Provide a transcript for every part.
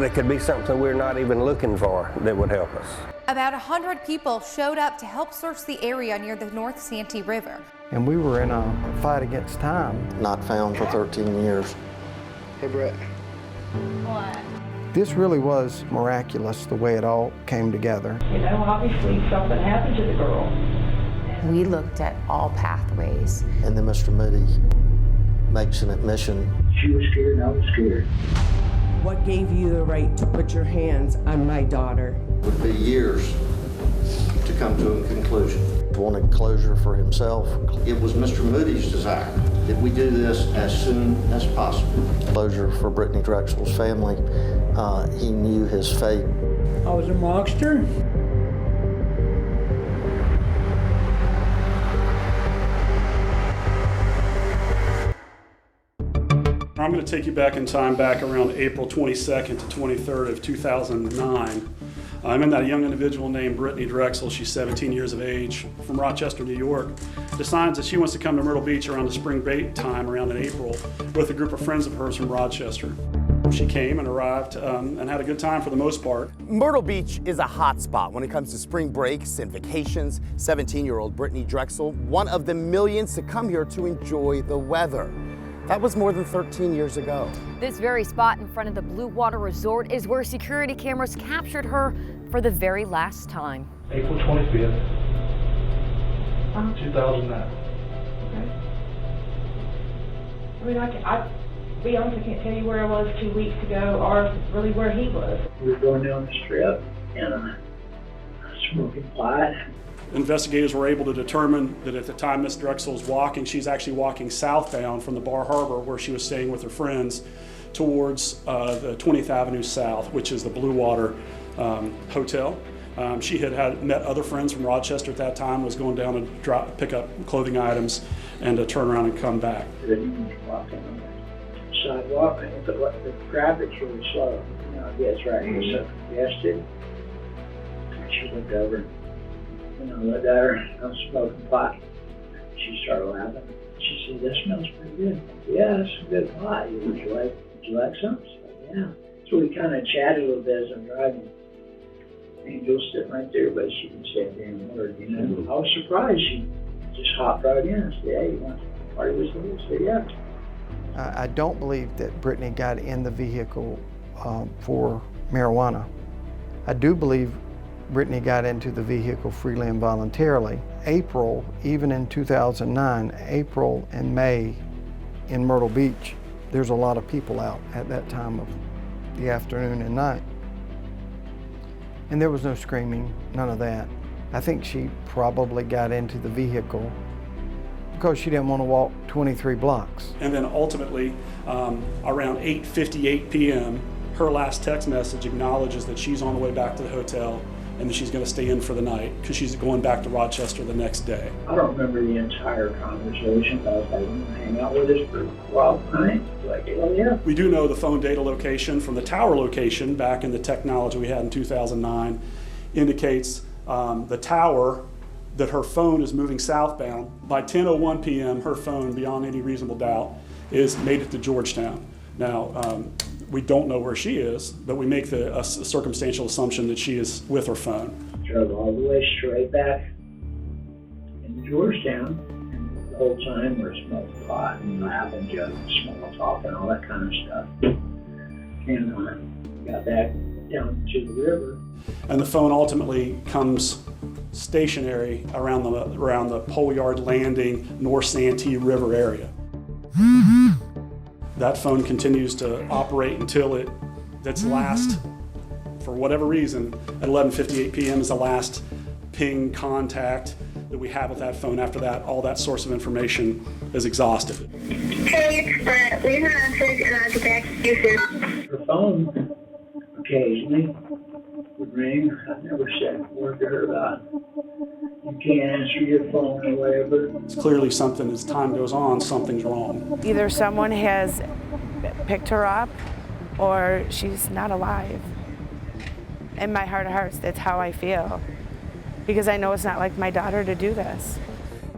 it could be something we're not even looking for that would help us. About 100 people showed up to help search the area near the North Santee River. And we were in a fight against time. Not found for 13 years. Hey, Brett. What? This really was miraculous, the way it all came together. You know, obviously something happened to the girl. We looked at all pathways. And then Mr. Moody makes an admission. She was scared and I was scared. What gave you the right to put your hands on my daughter? It would be years to come to a conclusion. He wanted closure for himself. It was Mr. Moody's desire that we do this as soon as possible. Closure for Brittanee Drexel's family. He knew his fate. I was a monster. I'm going to take you back in time, back around April 22nd to 23rd of 2009. I'm in that young individual named Brittanee Drexel. She's 17 years of age, from Rochester, New York. Decides that she wants to come to Myrtle Beach around the spring break time, around in April, with a group of friends of hers from Rochester. She came and arrived and had a good time for the most part. Myrtle Beach is a hot spot when it comes to spring breaks and vacations. 17-year-old Brittanee Drexel, one of the millions to come here to enjoy the weather. That was more than 13 years ago. This very spot in front of the Blue Water Resort is where security cameras captured her for the very last time. April 25th, 2009. Okay. I mean, I be honest, I can't tell you where I was 2 weeks ago or really where he was. We were going down the strip and smoking pot. Investigators were able to determine that at the time Miss Drexel was walking, she's actually walking southbound from the Bar Harbor, where she was staying with her friends, towards the 20th Avenue South, which is the Blue Water Hotel. She had met other friends from Rochester at that time, was going down to pick up clothing items and to turn around and come back. Then he was walking on the sidewalk, and the traffic's really slow. You know, it gets right here, so congested. And she looked over. Looked at her, I was smoking pot. She started laughing. She said, "This smells pretty good." "Yeah, it's a good pot. Would you like some?" She said, "Yeah." So we kind of chatted a little bit as I'm driving. Angel's sitting right there, but she didn't say a damn word, you know. I was surprised. She just hopped right in and said, "Hey, you want to party with me?" I said, "Yeah." I don't believe that Brittanee got in the vehicle for marijuana. I do believe Brittanee got into the vehicle freely and voluntarily. April, even in 2009, April and May in Myrtle Beach, there's a lot of people out at that time of the afternoon and night. And there was no screaming, none of that. I think she probably got into the vehicle because she didn't want to walk 23 blocks. And then ultimately, around 8:58 p.m., her last text message acknowledges that she's on the way back to the hotel and that she's going to stay in for the night because she's going back to Rochester the next day. I don't remember the entire conversation, but I was like, "You want to hang out with us for a while tonight?" Like, "Oh yeah." We do know the phone data location from the tower location back in the technology we had in 2009 indicates the tower that her phone is moving southbound. By 10:01 p.m., her phone, beyond any reasonable doubt, is made it to Georgetown. Now, we don't know where she is, but we make a circumstantial assumption that she is with her phone. Drove all the way straight back into Georgetown, and the whole time we're smoking pot and laughing, joking, small talk, and all that kind of stuff. And got back down to the river. And the phone ultimately comes stationary around the Pole Yard Landing, North Santee River area. That phone continues to operate until its last, for whatever reason, at 11:58 p.m. is the last ping contact that we have with that phone. After that, all that source of information is exhausted. Hey, it's Brett. Leave a message and I'll get back to you soon. Her phone occasionally would ring. I've never said a word to her about you can't answer your phone or whatever. It's clearly something, as time goes on, something's wrong. Either someone has picked her up or she's not alive. In my heart of hearts, that's how I feel. Because I know it's not like my daughter to do this.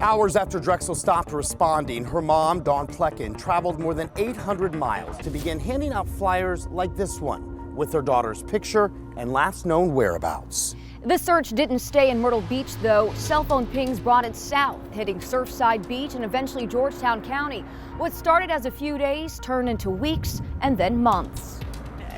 Hours after Drexel stopped responding, her mom, Dawn Plekin, traveled more than 800 miles to begin handing out flyers like this one, with their daughter's picture and last known whereabouts. The search didn't stay in Myrtle Beach, though. Cell phone pings brought it south, hitting Surfside Beach and eventually Georgetown County. What started as a few days turned into weeks and then months.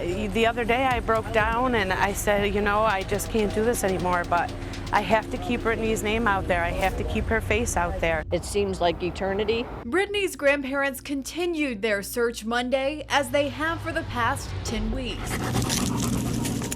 The other day I broke down and I said, you know, I just can't do this anymore, but I have to keep Brittanee's name out there. I have to keep her face out there. It seems like eternity. Brittanee's grandparents continued their search Monday, as they have for the past 10 weeks.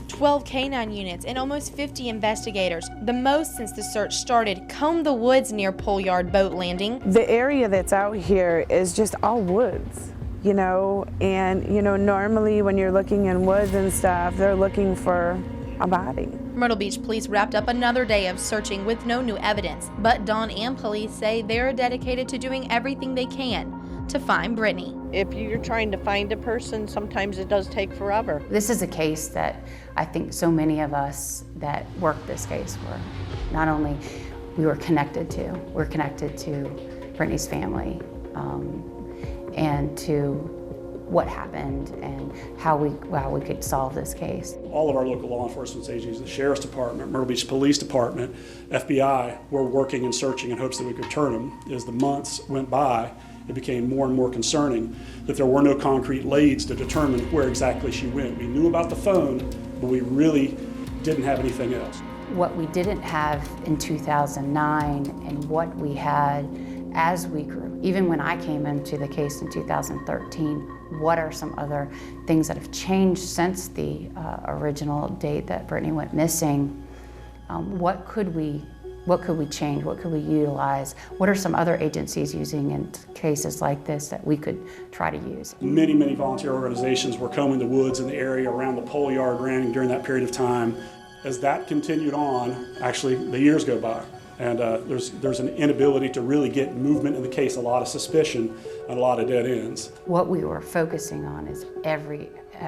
12 canine units and almost 50 investigators, the most since the search started, combed the woods near Pole Yard Boat Landing. The area that's out here is just all woods, you know, and normally when you're looking in woods and stuff, they're looking for a body. Myrtle Beach police wrapped up another day of searching with no new evidence, but Dawn and police say they're dedicated to doing everything they can to find Brittanee. If you're trying to find a person, sometimes it does take forever. This is a case that I think so many of us that worked this case were not only we were connected to Brittanee's family and to what happened and how we could solve this case. All of our local law enforcement agencies, the Sheriff's Department, Myrtle Beach Police Department, FBI, were working and searching in hopes that we could turn them. As the months went by, it became more and more concerning that there were no concrete leads to determine where exactly she went. We knew about the phone, but we really didn't have anything else. What we didn't have in 2009 and what we had as we grew, even when I came into the case in 2013, what are some other things that have changed since the original date that Brittanee went missing? What could we change? What could we utilize? What are some other agencies using in cases like this that we could try to use? Many, many volunteer organizations were combing the woods in the area around the Pole Yard Landing during that period of time. As that continued on, actually the years go by, and there's an inability to really get movement in the case, a lot of suspicion and a lot of dead ends. What we were focusing on is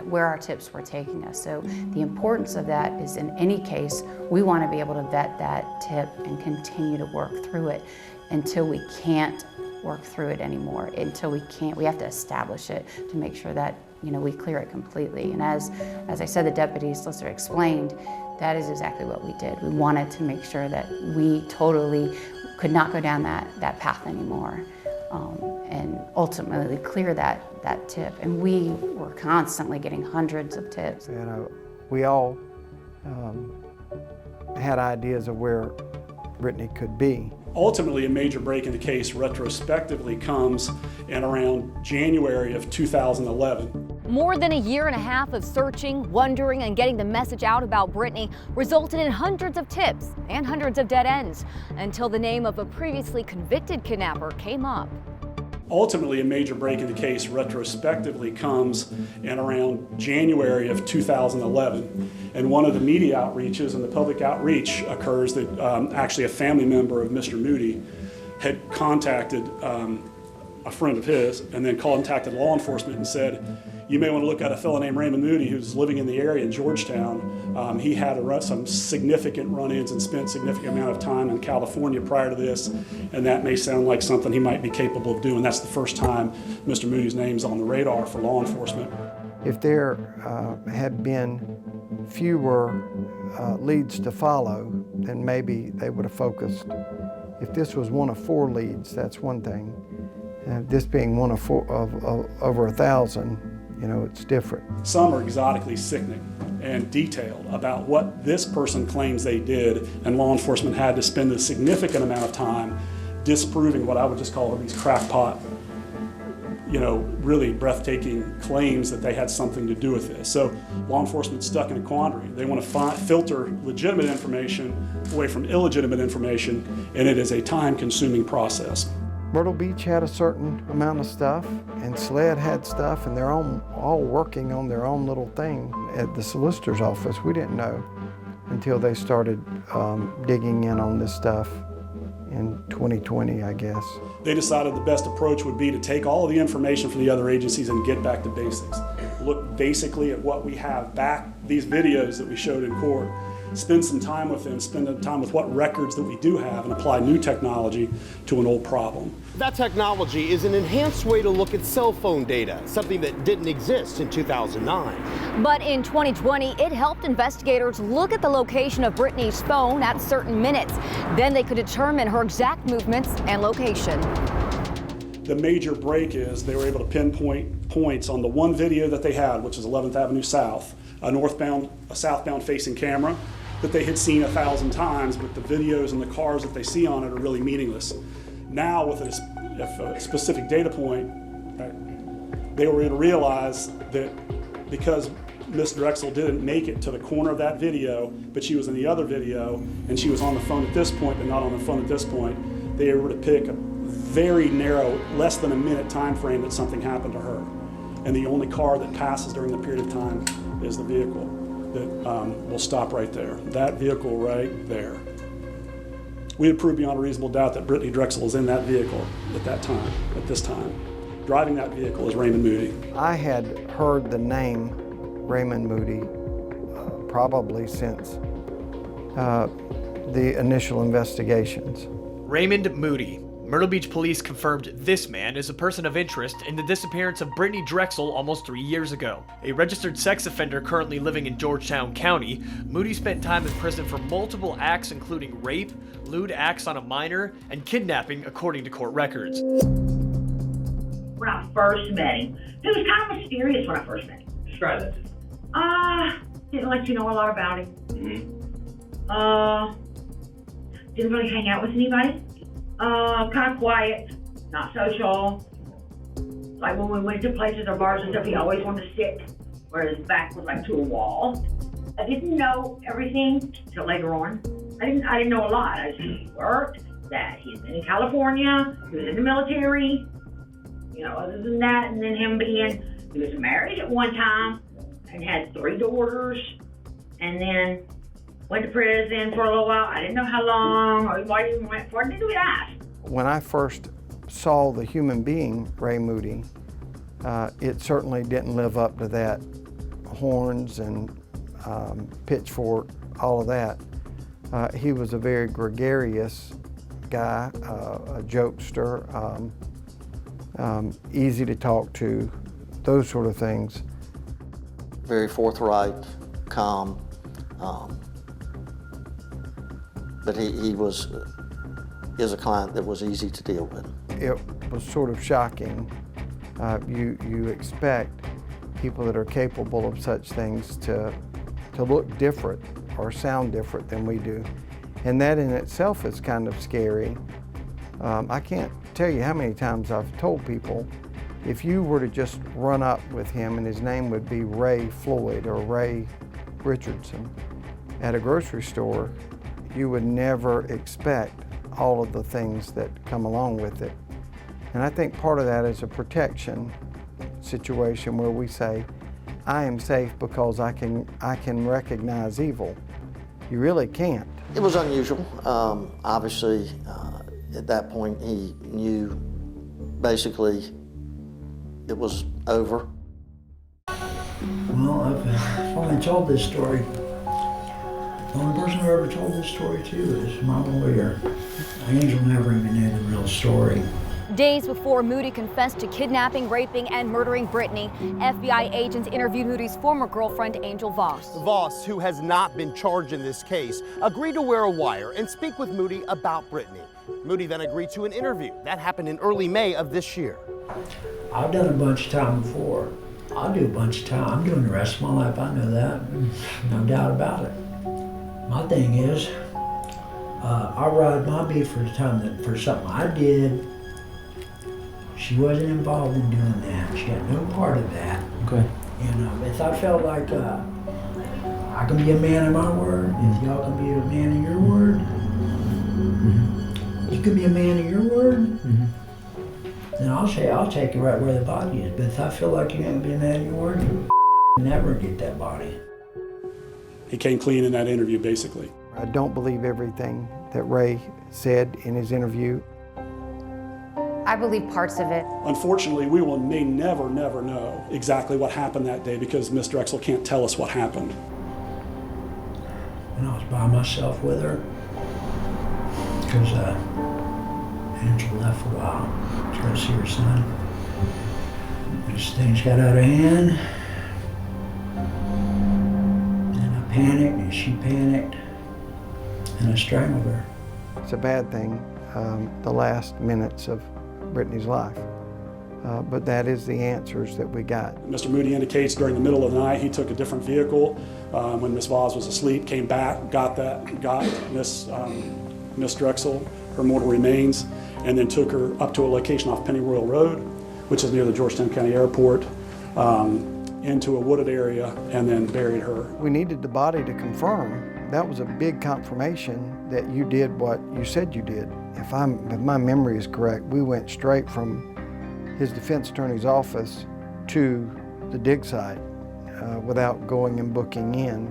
where our tips were taking us. So the importance of that is in any case, we want to be able to vet that tip and continue to work through it until we can't work through it anymore, we have to establish it to make sure that we clear it completely. And as I said, the deputy solicitor explained, that is exactly what we did. We wanted to make sure that we totally could not go down that path anymore. And ultimately clear that tip. And we were constantly getting hundreds of tips. We all had ideas of where Brittanee could be. Ultimately, a major break in the case retrospectively comes in around January of 2011. More than a year and a half of searching, wondering, and getting the message out about Brittanee resulted in hundreds of tips and hundreds of dead ends until the name of a previously convicted kidnapper came up. Ultimately, a major break in the case retrospectively comes in around January of 2011. And one of the media outreaches and the public outreach occurs that actually a family member of Mr. Moody had contacted a friend of his and then contacted law enforcement and said, you may want to look at a fellow named Raymond Moody who's living in the area in Georgetown. He had some significant run-ins and spent a significant amount of time in California prior to this, and that may sound like something he might be capable of doing. That's the first time Mr. Moody's name's on the radar for law enforcement. If there had been fewer leads to follow, then maybe they would have focused. If this was one of 4 leads, that's one thing. This being one of 4 of over 1,000, it's different. Some are exotically sickening and detailed about what this person claims they did, and law enforcement had to spend a significant amount of time disproving what I would just call these crackpot, really breathtaking claims that they had something to do with this. So law enforcement's stuck in a quandary. They want to filter legitimate information away from illegitimate information, and it is a time-consuming process. Myrtle Beach had a certain amount of stuff, and SLED had stuff, and they're all working on their own little thing. At the solicitor's office, we didn't know until they started digging in on this stuff in 2020, I guess. They decided the best approach would be to take all of the information from the other agencies and get back to basics. Look basically at what we have back, these videos that we showed in court, spend some time with him, spend time with what records that we do have, and apply new technology to an old problem. That technology is an enhanced way to look at cell phone data, something that didn't exist in 2009. But in 2020, it helped investigators look at the location of Brittanee's phone at certain minutes. Then they could determine her exact movements and location. The major break is they were able to pinpoint points on the one video that they had, which is 11th Avenue South, a southbound facing camera that they had seen 1,000 times, but the videos and the cars that they see on it are really meaningless. Now with a specific data point, they were able to realize that because Miss Drexel didn't make it to the corner of that video, but she was in the other video, and she was on the phone at this point, but not on the phone at this point, they were able to pick a very narrow, less than a minute time frame that something happened to her. And the only car that passes during the period of time is the vehicle that will stop right there. That vehicle right there. We had proved beyond a reasonable doubt that Brittanee Drexel was in that vehicle at that time, at this time. Driving that vehicle is Raymond Moody. I had heard the name Raymond Moody probably since the initial investigations. Raymond Moody. Myrtle Beach police confirmed this man is a person of interest in the disappearance of Brittanee Drexel almost 3 years ago. A registered sex offender currently living in Georgetown County, Moody spent time in prison for multiple acts including rape, lewd acts on a minor, and kidnapping according to court records. When I first met him, he was kind of mysterious when I first met him. Describe that. Didn't let you know a lot about him. Didn't really hang out with anybody. Kind of quiet, not social. Like when we went to places or bars and stuff, he always wanted to sit where his back was like to a wall. I didn't know everything till later on. I didn't know a lot. I just knew he worked, that he's in California, he was in the military, other than that, and then he was married at one time and had 3 daughters, and then went to prison for a little while. I didn't know how long or why he went for it. Didn't we ask? When I first saw the human being, Ray Moody, it certainly didn't live up to that. Horns and pitchfork, all of that. He was a very gregarious guy, a jokester, easy to talk to, those sort of things. Very forthright, calm. But he is a client that was easy to deal with. It was sort of shocking. You expect people that are capable of such things to look different or sound different than we do. And that in itself is kind of scary. I can't tell you how many times I've told people, if you were to just run up with him and his name would be Ray Floyd or Ray Richardson at a grocery store, you would never expect all of the things that come along with it. And I think part of that is a protection situation where we say, I am safe because I can recognize evil. You really can't. It was unusual. Obviously, at that point, he knew basically it was over. Well, I've finally told this story. The only person who ever told this story to is my lawyer. Angel never even knew the real story. Days before Moody confessed to kidnapping, raping, and murdering Brittanee, FBI agents interviewed Moody's former girlfriend, Angel Voss. Voss, who has not been charged in this case, agreed to wear a wire and speak with Moody about Brittanee. Moody then agreed to an interview. That happened in early May of this year. I've done a bunch of time before. I'll do a bunch of time. I'm doing the rest of my life, I know that. No doubt about it. My thing is, I ride my beat for the time that for something I did. She wasn't involved in doing that. She had no part of that. Okay. If I felt like I can be a man of my word, if y'all can be a man of your word, you can be a man of your word, then I'll say I'll take you right where the body is. But if I feel like you can't be a man of your word, you'll never get that body. He came clean in that interview, basically. I don't believe everything that Ray said in his interview. I believe parts of it. Unfortunately, may never know exactly what happened that day because Miss Drexel can't tell us what happened. And I was by myself with her because Angela left for a while to go see her son. As things got out of hand, and I panicked and she panicked, and I strangled her. It's a bad thing, the last minutes of Brittaney's life. But that is the answers that we got. Mr. Moody indicates during the middle of the night he took a different vehicle when Miss Voss was asleep, came back, got Miss Drexel, her mortal remains, and then took her up to a location off Penny Royal Road, which is near the Georgetown County Airport, into a wooded area, and then buried her. We needed the body to confirm. That was a big confirmation that you did what you said you did. If my memory is correct, we went straight from his defense attorney's office to the dig site without going and booking in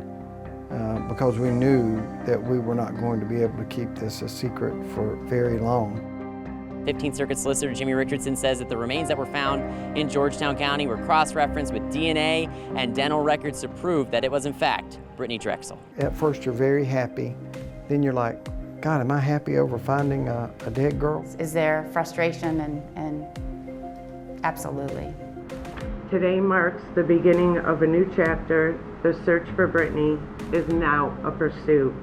because we knew that we were not going to be able to keep this a secret for very long. 15th Circuit Solicitor Jimmy Richardson says that the remains that were found in Georgetown County were cross-referenced with DNA and dental records to prove that it was in fact Brittanee Drexel. At first you're very happy, then you're like, God, am I happy over finding a dead girl? Is there frustration and absolutely. Today marks the beginning of a new chapter. The search for Brittanee is now a pursuit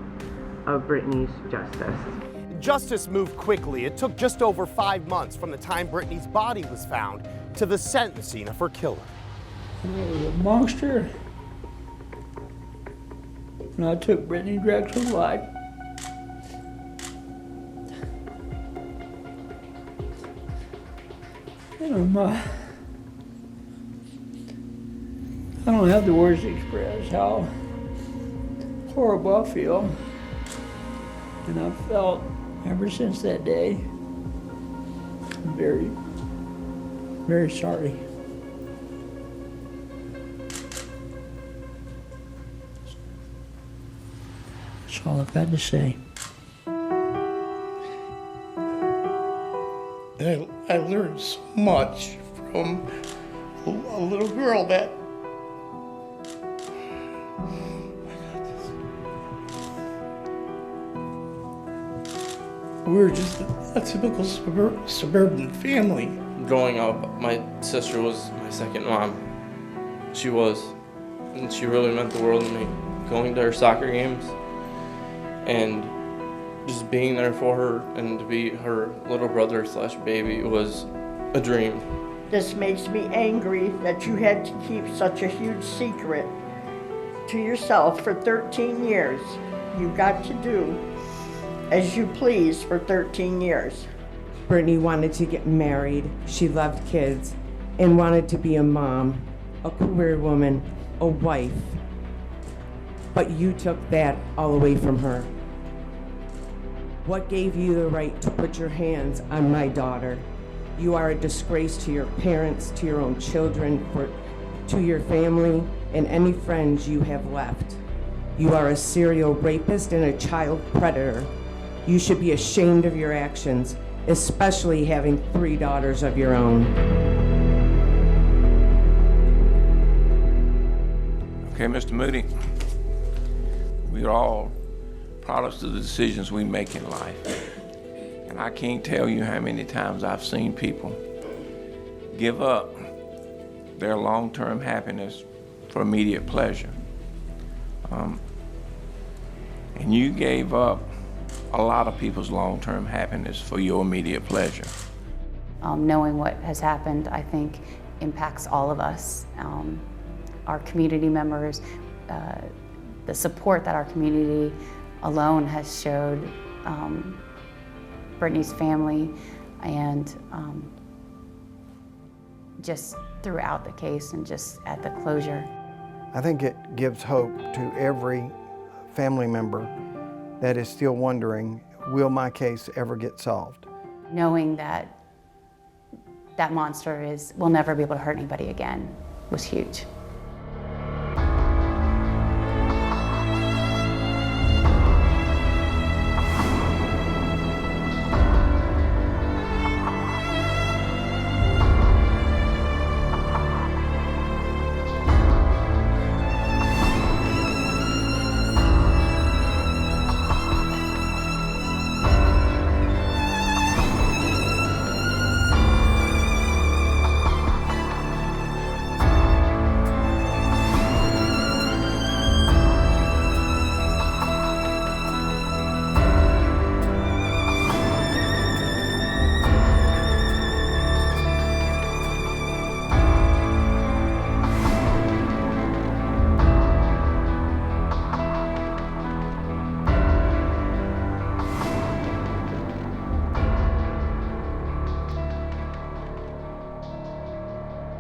of Brittanee's justice. Justice moved quickly. It took just over 5 months from the time Brittanee's body was found to the sentencing of her killer. It was a monster, and I took Brittanee Drexel's life. I don't have the words to express how horrible I feel, and I've felt ever since that day. I'm very, very sorry. That's all I've got to say. I learned so much from a little girl that we were just a typical suburban family. Growing up, my sister was my second mom. She was, and she really meant the world to me. Going to her soccer games and just being there for her and to be her little brother / baby was a dream. This makes me angry that you had to keep such a huge secret to yourself for 13 years. You got to do as you please for 13 years. Brittanee wanted to get married. She loved kids and wanted to be a mom, a career woman, a wife. But you took that all away from her. What gave you the right to put your hands on my daughter? You are a disgrace to your parents, to your own children, to your family, and any friends you have left. You are a serial rapist and a child predator. You should be ashamed of your actions, especially having 3 daughters of your own. Okay, Mr. Moody, we're all products of the decisions we make in life. And I can't tell you how many times I've seen people give up their long-term happiness for immediate pleasure. And you gave up a lot of people's long-term happiness for your immediate pleasure. Knowing what has happened, I think, impacts all of us, our community members, the support that our community alone has showed Brittanee's family, and just throughout the case and just at the closure. I think it gives hope to every family member that is still wondering, will my case ever get solved? Knowing that that monster will never be able to hurt anybody again was huge.